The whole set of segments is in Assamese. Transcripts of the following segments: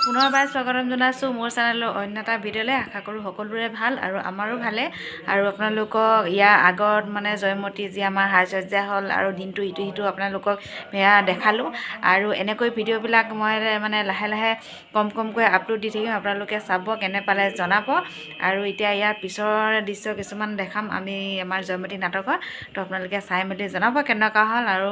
পুনৰবাৰ স্বাগতম জনাইছোঁ মোৰ চেনেলৰ অন্য এটা ভিডিঅ'লৈ। আশা কৰোঁ সকলোৰে ভাল আৰু আমাৰো ভালে। আৰু আপোনালোকক ইয়াৰ আগত মানে জয়মতী যি আমাৰ সাজসজ্জা হ'ল আৰু দিনটো ইটো সিটো আপোনালোকক সেয়া দেখালোঁ। আৰু এনেকৈ ভিডিঅ'বিলাক মই মানে লাহে লাহে কমকৈ আপলোড দি থাকিম, আপোনালোকে চাব, কেনে পালে জনাব। আৰু এতিয়া ইয়াৰ পিছৰ দৃশ্য কিছুমান দেখাম আমি আমাৰ জয়মতী নাটকৰ, তো আপোনালোকে চাই মেলি জনাব কেনেকুৱা হ'ল। আৰু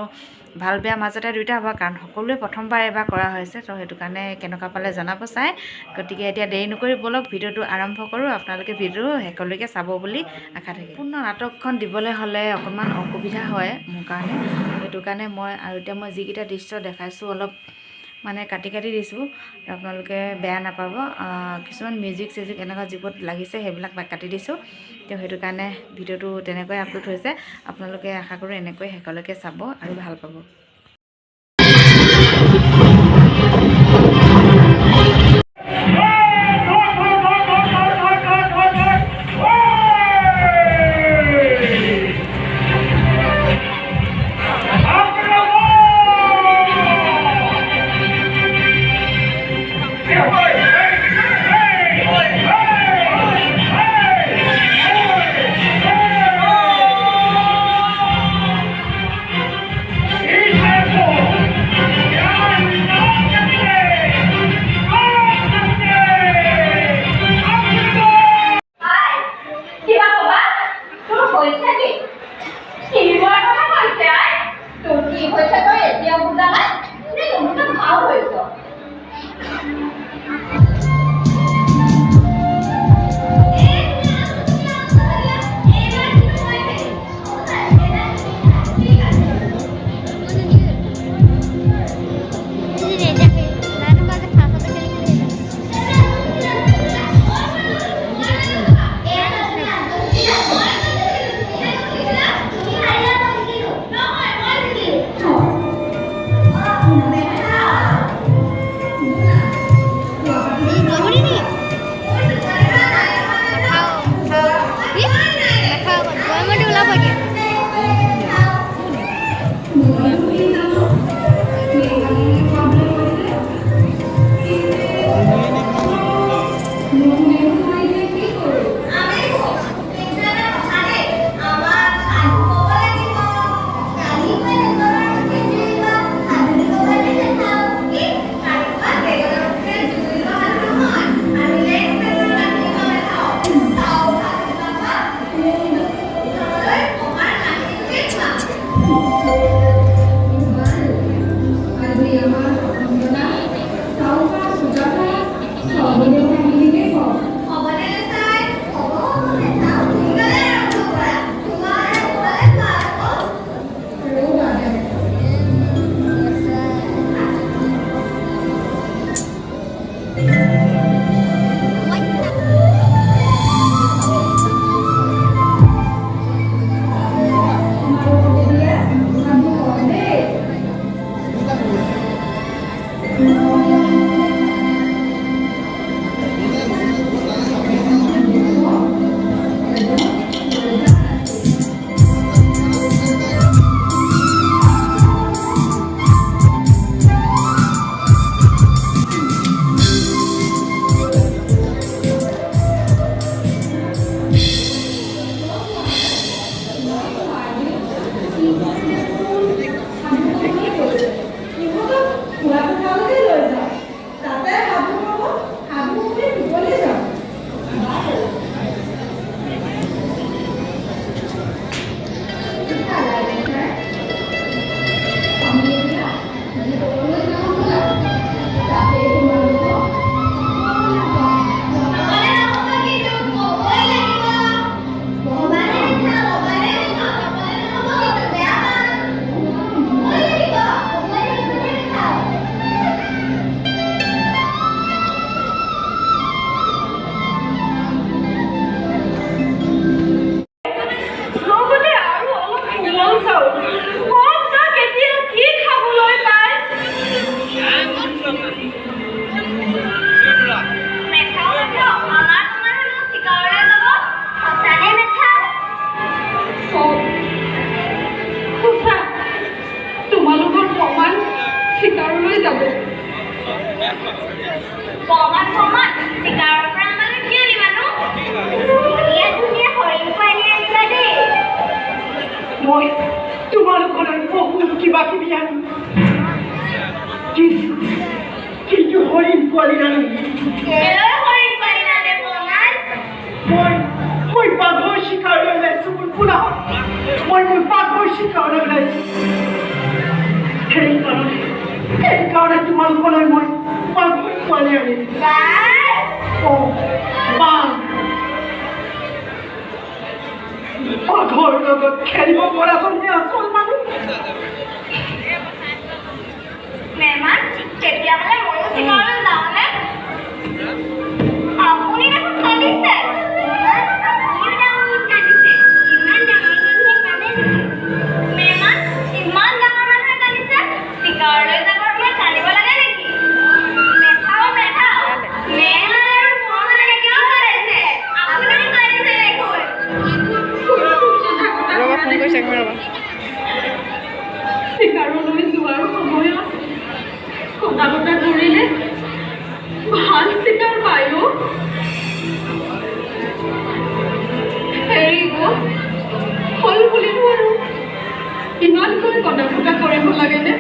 ভাল বেয়া মাজতে দুয়োটা হ'ব, কাৰণ সকলোৱে প্ৰথমবাৰ এবাৰ কৰা হৈছে, তো সেইটো কাৰণে কেনেকুৱা পালে জনাব চাই। গতিকে এতিয়া দেৰি নকৰি ব'লক ভিডিঅ'টো আৰম্ভ কৰোঁ। আপোনালোকে ভিডিঅ'টো শেষলৈকে চাব বুলি আশা থাকিল। সম্পূৰ্ণ নাটকখন দিবলৈ হ'লে অকণমান অসুবিধা হয় মোৰ কাৰণে, সেইটো কাৰণে এতিয়া মই যিকেইটা দৃশ্য দেখাইছোঁ অলপ মানে কাটি দিছোঁ, আপোনালোকে বেয়া নাপাব। কিছুমান মিউজিক চিউজিক এনেকুৱা যিবোৰ লাগিছে সেইবিলাক কাটি দিছোঁ, তো সেইটো কাৰণে ভিডিঅ'টো তেনেকৈ আপলোড হৈছে। আপোনালোকে আশা কৰোঁ এনেকৈ শেষলৈকে চাব আৰু ভাল পাব। কিন্তু হৰিণ পোৱালি নানো মই বাঘৰ চিকাৰলৈ ওলাইছোঁ মোৰ পুনৰ মই বাঘৰ চিকাৰলৈ ওলাইছোঁ সেইকাৰণে তোমালোকলৈ মই বাঘৰ পোৱালি আনিম বাঘৰ লগত খেলিব পৰাজনী আচল মানুহ মেহমান কেতিয়াবালে ময়ো চিকাৰলৈ যাওঁনে আপুনি দেখোন কান্দিছে মেহমান ইমান ডাঙৰ মানুহে কান্দিছে চিকাৰলৈ যাবৰ মই কান্দিব লাগে নেকি মেথাও মেহমান আৰু মোহনে কিয় কান্দিছে আপুনি কান্দিছে দেখোন চিকাৰলৈ যোৱাৰ সময়ত কথা বতৰা ধৰিলে ভাল চিকাৰ পায়ো এৰিব হ'ল বুলিনো আৰু ইমানকৈ কথা বতৰা কৰিব লাগেনে